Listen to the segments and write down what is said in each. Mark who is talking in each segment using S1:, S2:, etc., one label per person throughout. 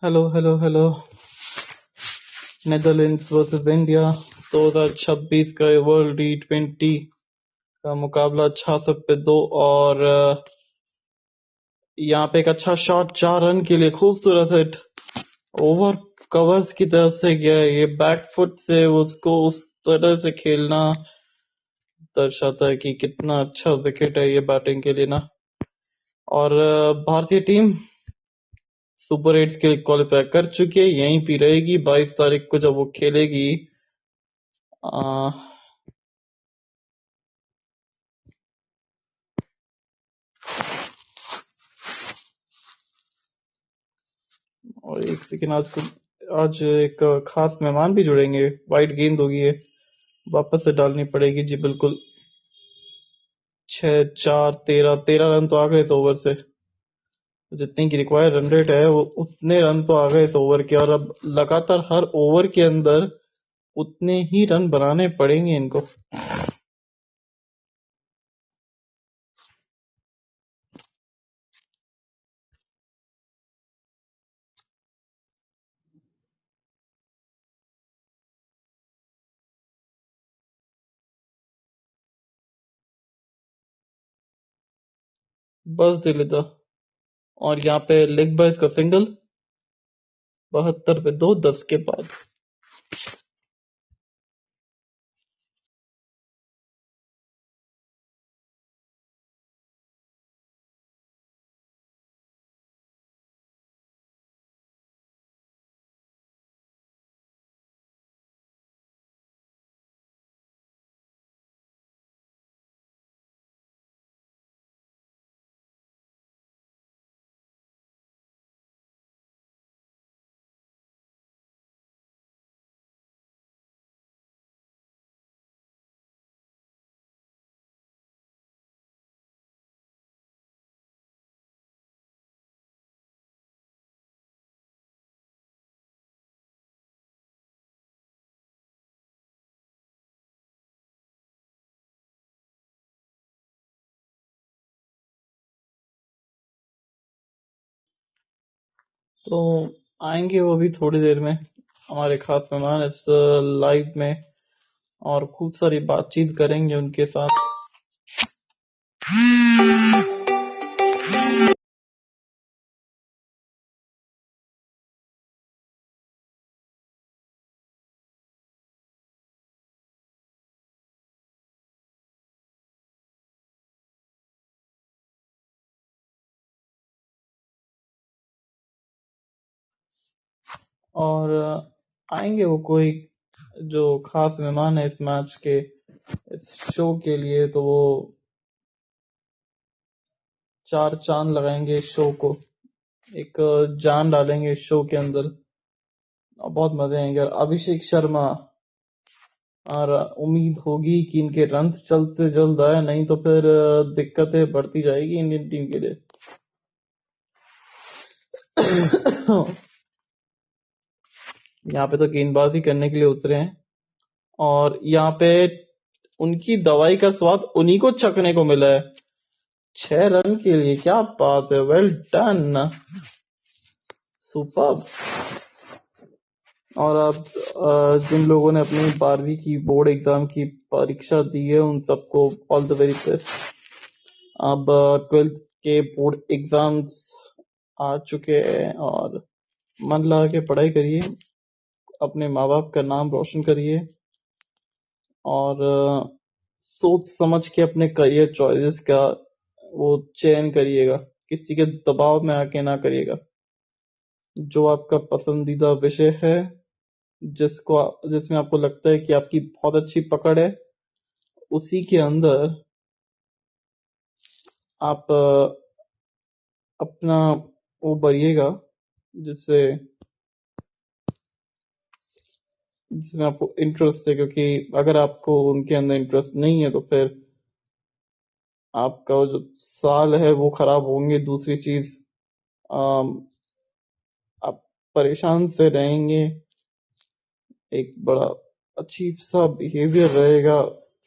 S1: Hello hello hello. Netherlands versus India 2026 का world टी20 का मुकाबला 66 पे 2 और यहाँ पे एक अच्छा शॉट 4 रन के लिए खूबसूरत हिट ओवर कवर्स की तरफ से गया है। ये बैक फुट से उसको उस तरह से खेलना दर्शाता है कि कितना अच्छा विकेट है ये बैटिंग के लिए ना। और भारतीय टीम सुपर 8 के लिए क्वालिफाई कर चुकी है, यहीं पे रहेगी 22 तारीख को जब वो खेलेगी आ, और एक सेकेंड। आज एक खास मेहमान भी जुड़ेंगे। वाइट गेंद होगी, ये वापस से डालनी पड़ेगी जी। बिल्कुल 6 4 13 रन तो आ गए इस ओवर से। जितनी की रिक्वायर्ड रन रेट है वो उतने रन तो आ गए इस ओवर के, और अब लगातार हर ओवर के अंदर उतने ही रन बनाने पड़ेंगे इनको। बस दिल और यहाँ पे लेग बाय का सिंगल 72 पे 2 10 के बाद। तो आएंगे वो भी थोड़ी देर में, हमारे खास मेहमान इस लाइव में, और खूब सारी बातचीत करेंगे उनके साथ। और आएंगे वो कोई जो खास मेहमान है इस मैच के, इस शो के लिए, तो वो 4 चांद लगाएंगे इस शो को, एक जान डालेंगे इस शो के अंदर, और बहुत मजे आएंगे। और अभिषेक शर्मा, और उम्मीद होगी कि इनके रन जल्द से जल्द आए, नहीं तो फिर दिक्कतें बढ़ती जाएगी इंडियन टीम के लिए। यहाँ पे तो गेंदबाजी करने के लिए उतरे हैं, और यहाँ पे उनकी दवाई का स्वाद उन्हीं को चखने को मिला है। 6 रन के लिए, क्या बात है, वेल डन, सुपर। और अब जिन लोगों ने अपनी 12वीं की बोर्ड एग्जाम की परीक्षा दी है उन सबको ऑल द वेरी बेस्ट। अब 12th के बोर्ड एग्जाम्स आ चुके हैं, और मन लगा के पढ़ाई करिए, अपने माँ बाप का नाम रोशन करिए, और सोच समझ के अपने करियर चॉइसेस का वो चयन करिएगा, किसी के दबाव में आके ना करिएगा। जो आपका पसंदीदा विषय है, जिसमें आपको लगता है कि आपकी बहुत अच्छी पकड़ है, उसी के अंदर आप अपना वो भरिएगा, जिससे जिसमें आपको इंटरेस्ट है। क्योंकि अगर आपको उनके अंदर इंटरेस्ट नहीं है तो फिर आपका वो जो साल है वो खराब होंगे। दूसरी चीज, अम, आप परेशान से रहेंगे, एक बड़ा अजीब सा बिहेवियर रहेगा।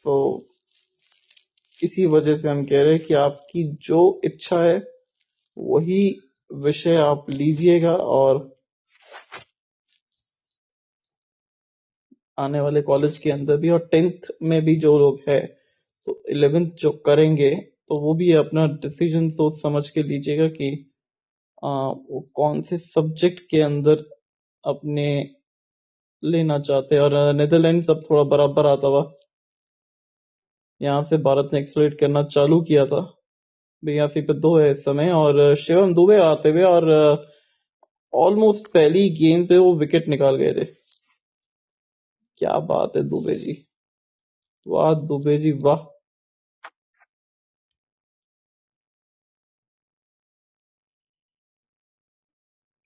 S1: तो इसी वजह से हम कह रहे हैं कि आपकी जो इच्छा है वही विषय आप लीजिएगा, और आने वाले कॉलेज के अंदर भी, और 10th में भी जो लोग है, तो 11th जो करेंगे तो वो भी अपना डिसीजन सोच समझ के लीजिएगा कि वो कौन से सब्जेक्ट के अंदर अपने लेना चाहते हैं। और नेदरलैंड अब थोड़ा बराबर आता हुआ यहाँ से भारत ने एक्सप्लोइट करना चालू किया था। 82 पे 2 है इस समय, और शिवम दुबे आते हुए और ऑलमोस्ट पहली गेंद पे वो विकेट निकाल गए थे। क्या बात है दुबे जी, वाह दुबे जी वाह।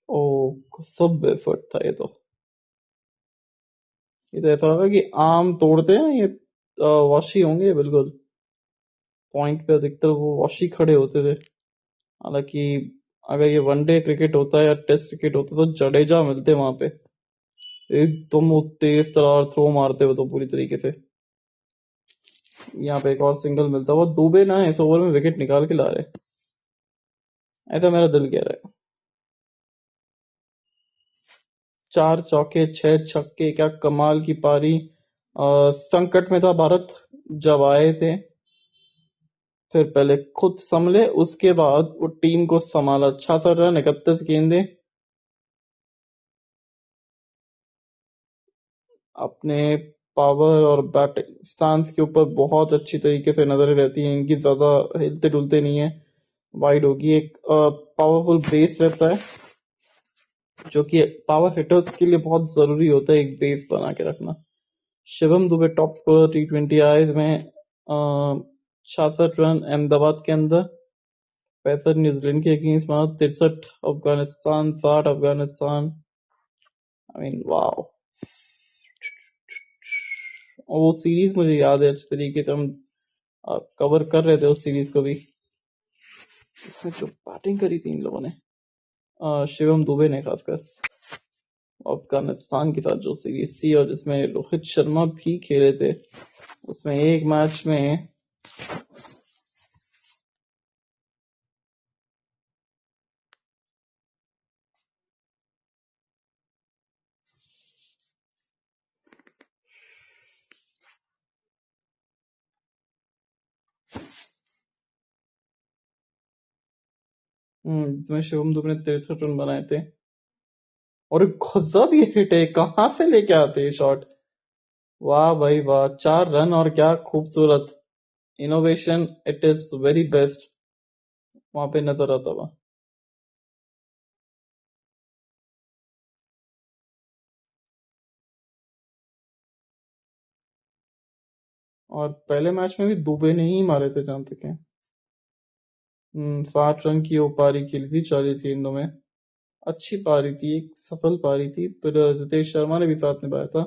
S1: ओ, सब एफर्ट था ये तो। ये तो ऐसा होगा कि आम तोड़ते हैं ये, वाशी होंगे बिल्कुल। पॉइंट पे अधिकतर वो वाशी खड़े होते थे। हालांकि अगर ये वनडे क्रिकेट होता है या टेस्ट क्रिकेट होता तो जडेजा मिलते वहां पे, एकदम वो तेज तरार थ्रो मारते हुए तो पूरी तरीके से। यहाँ पे एक और सिंगल मिलता हुआ, दुबे ना इस ओवर में विकेट निकाल के ला रहे, ऐसा मेरा दिल कह रहा है। 4 चौके 6 छक्के, क्या कमाल की पारी। संकट में था भारत जब आए थे, फिर पहले खुद संभले, उसके बाद वो टीम को संभाला। 66 रन 31 गेंदे, अपने पावर और बैटिंग स्टांस के ऊपर बहुत अच्छी तरीके से नजरें रहती हैं इनकी, ज्यादा हिलते डुलते नहीं है। वाइड होगी, एक पावरफुल बेस रहता है जो कि पावर हिटर्स के लिए बहुत जरूरी होता है, एक बेस बना के रखना। Shivam Dubey top scorer T20 eyes में, 66 रन अहमदाबाद के अंदर, 65 न्यूजीलैंड के अगेंस्ट मारा, 63 Afghanistan, 60 Afghanistan. I mean wow. और वो सीरीज मुझे याद है अच्छी तरीके से, हम कवर कर रहे थे उस सीरीज को भी। इसमें जो बैटिंग करी थी इन लोगों ने, शिवम दुबे ने खासकर, अफगानिस्तान के साथ जो सीरीज थी, और जिसमें रोहित शर्मा भी खेले थे, उसमें एक मैच में जिसमें शिवम दुबे ने 63 रन बनाए थे। और गजब ये हिट है, कहाँ से लेके आते हैं शॉट। वाह भाई वाह, 4 रन, और क्या खूबसूरत innovation, it is very best वहां पे नजर आता हुआ। और पहले मैच में भी दुबे ने ही मारे थे जहां तक है। 60 रन की वो पारी खेली थी 40 गेंदों में। अच्छी पारी थी, एक सफल पारी थी। फिर रितेश शर्मा ने भी साथ निभाया था।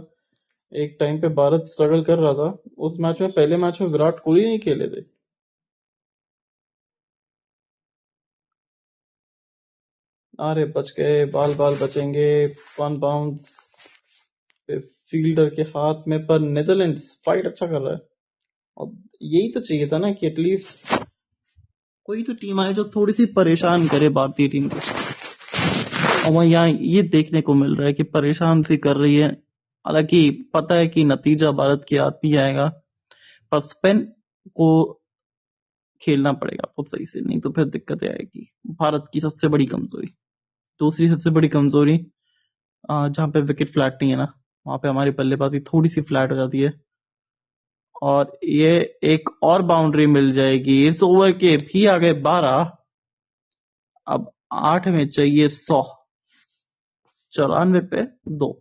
S1: एक टाइम पे भारत स्ट्रगल कर रहा था उस मैच में, पहले मैच में विराट कोहली नहीं खेले थे। अरे बच गए, बाल बाल बचेंगे। 1 बाउंस फील्डर के हाथ में, पर नेदरलैंड्स फाइट अच्छा कर रहा है। और यही तो चाहिए था ना कि एटलीस्ट कोई तो टीम आए जो थोड़ी सी परेशान करे भारतीय टीम को। और वहाँ यहाँ ये देखने को मिल रहा है कि परेशान सी कर रही है। हालांकि पता है कि नतीजा भारत के हाथ भी आएगा, पर स्पेन को खेलना पड़ेगा आपको सही से, नहीं तो फिर दिक्कतें आएगी। भारत की सबसे बड़ी कमजोरी, दूसरी सबसे बड़ी कमजोरी, जहाँ पे विकेट फ्लैट नहीं है ना, वहां पे हमारी बल्लेबाजी थोड़ी सी फ्लैट हो जाती है। और ये एक और बाउंड्री मिल जाएगी, इस ओवर के भी आ गए 12, अब 8 में चाहिए 100, 94 पे 2।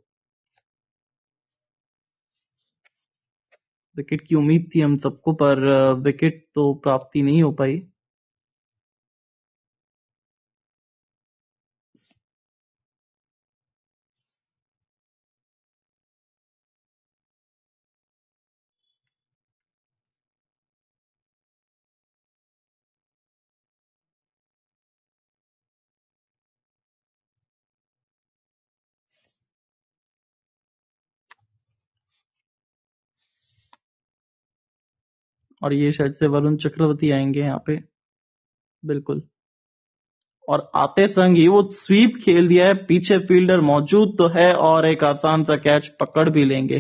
S1: विकेट की उम्मीद थी हम सबको, पर विकेट तो प्राप्ति नहीं हो पाई। और ये शायद से वरुण चक्रवर्ती आएंगे यहाँ पे, बिल्कुल। और आते संग ही वो स्वीप खेल दिया है, पीछे फील्डर मौजूद तो है, और एक आसान सा कैच पकड़ भी लेंगे।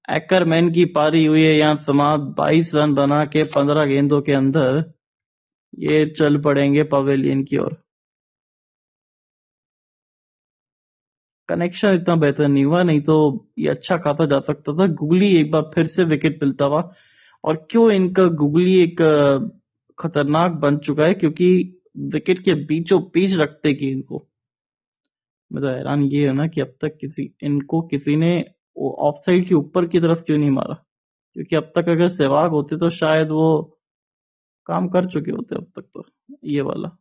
S1: एक्करमैन की पारी हुई है यहाँ समाप्त 22 रन बना के 15 गेंदों के अंदर। ये चल पड़ेंगे पवेलियन की ओर। कनेक्शन इतना बेहतर नहीं हुआ, नहीं तो ये अच्छा खाता जा सकता था। गुगली एक बार फिर से विकेट मिलता हुआ। और क्यों इनका गुगली एक खतरनाक बन चुका है, क्योंकि विकेट के बीचों बीच रखते कि इनको। मैं तो हैरान ये है ना कि अब तक किसी ने ऑफ साइड के ऊपर की तरफ क्यों नहीं मारा, क्योंकि अब तक अगर सहवाग होते तो शायद वो काम कर चुके होते अब तक तो, ये वाला।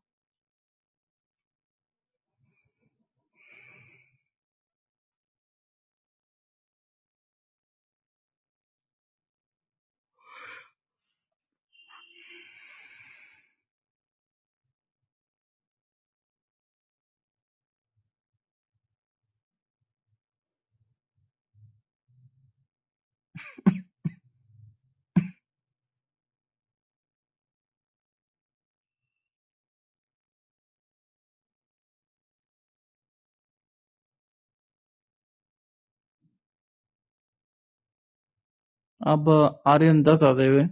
S1: अब आर्यन 10 आते हुए।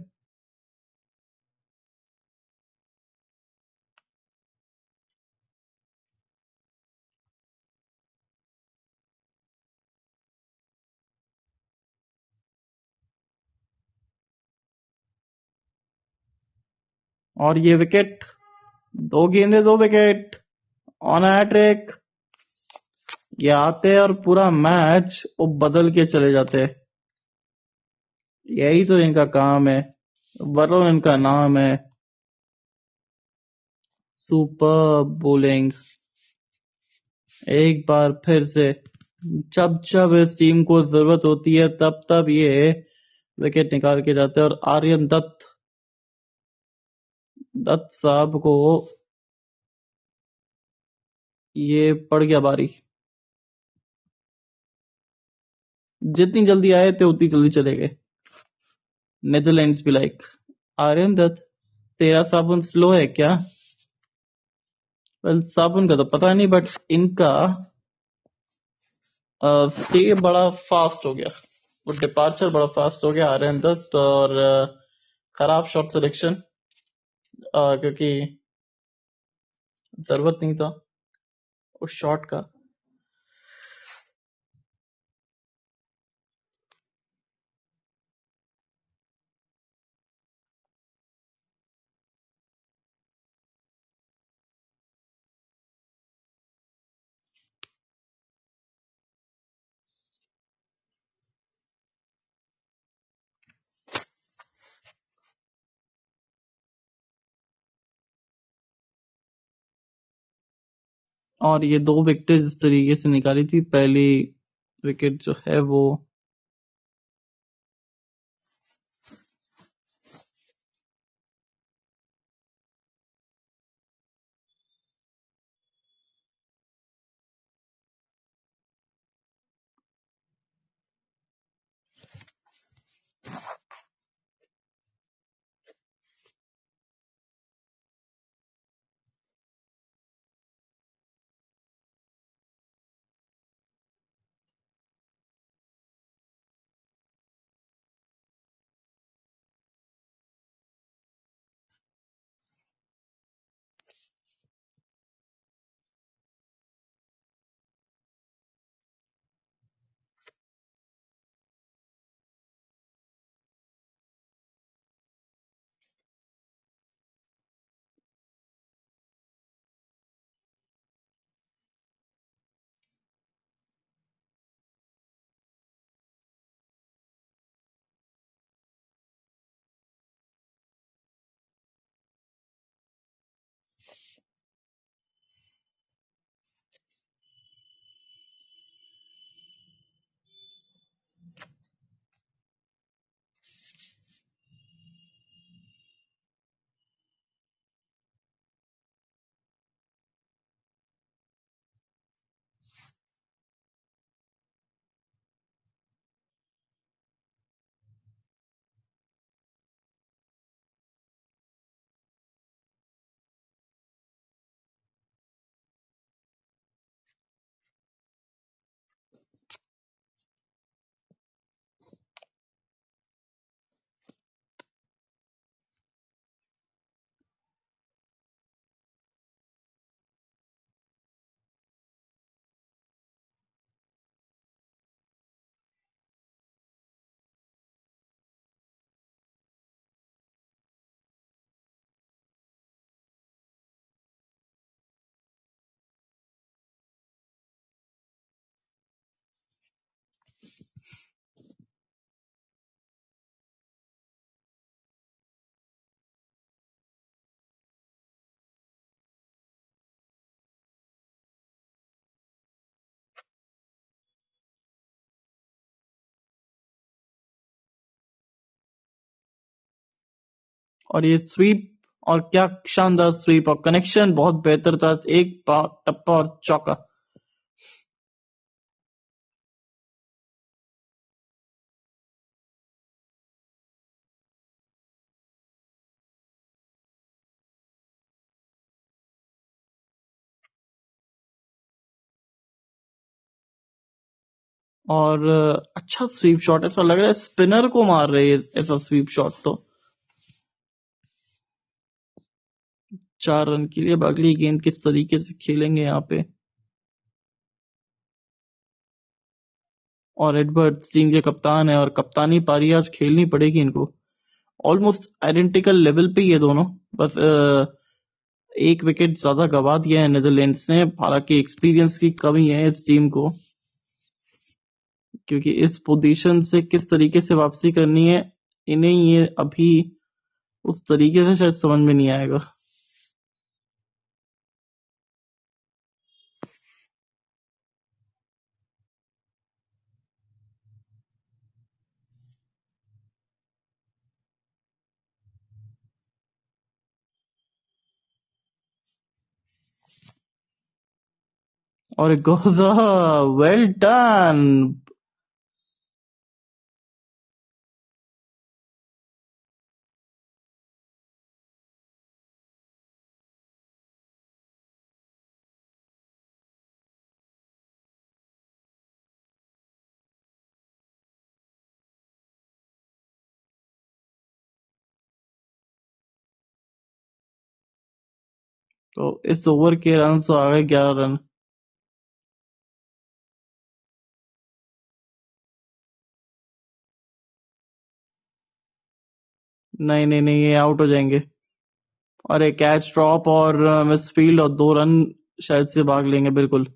S1: और ये विकेट, 2 गेंदे 2 विकेट, ऑन हैट्रिक। ये आते और पूरा मैच वो बदल के चले जाते। यही तो इनका काम है, वरुण इनका नाम है। सुपर बोलिंग एक बार फिर से। जब जब इस टीम को जरूरत होती है तब तब ये विकेट निकाल के जाते हैं। और आर्यन दत्त दत्त साहब को ये पड़ गया बारी। जितनी जल्दी आए थे उतनी जल्दी चले गए। नेदरलैंड्स भी लाइक, आर्यन दत्त तेरा साबुन स्लो है क्या? वेल, साबुन का तो पता नहीं, बट इनका स्टे बड़ा फास्ट हो गया। वो डिपार्चर बड़ा फास्ट हो गया आर्यन दत्त। और खराब शॉट सिलेक्शन, क्योंकि जरूरत नहीं था उस शॉट का। और ये 2 विकेट जिस तरीके से निकाली थी, पहली विकेट जो है वो और ये स्वीप, और क्या शानदार स्वीप, और कनेक्शन बहुत बेहतर था, एक टप्पा और चौका। और अच्छा स्वीप शॉट, ऐसा लग रहा है स्पिनर को मार रहे हैं ऐसा स्वीप शॉट तो। 4 रन के लिए अब अगली गेंद किस तरीके से खेलेंगे यहाँ पे। और एडवर्ड्स टीम के कप्तान है, और कप्तानी पारी आज खेलनी पड़ेगी इनको। ऑलमोस्ट आइडेंटिकल लेवल पे ही है दोनों, बस एक विकेट ज्यादा गवा दिया है नेदरलैंड्स ने, हालांकि एक्सपीरियंस की कमी है इस टीम को, क्योंकि इस पोजीशन से किस तरीके से वापसी करनी है इन्हें ये अभी उस तरीके से शायद समझ में नहीं आएगा। और गोजा, वेल डन। तो इस ओवर के रन तो आ गए 11 रन। नहीं नहीं नहीं, ये आउट हो जाएंगे। और एक कैच ड्रॉप और मिस फील्ड और 2 रन शायद से भाग लेंगे बिल्कुल।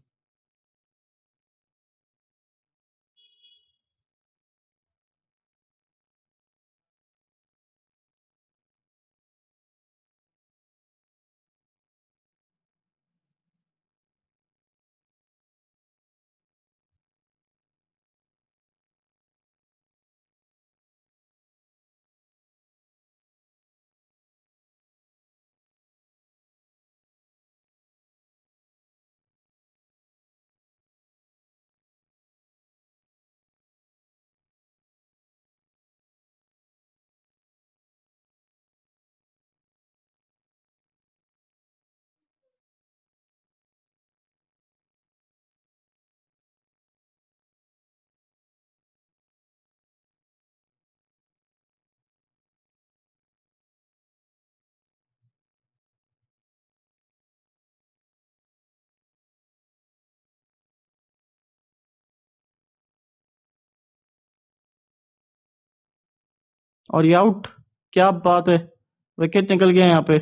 S1: और ये आउट, क्या बात है, विकेट निकल गया यहाँ पे।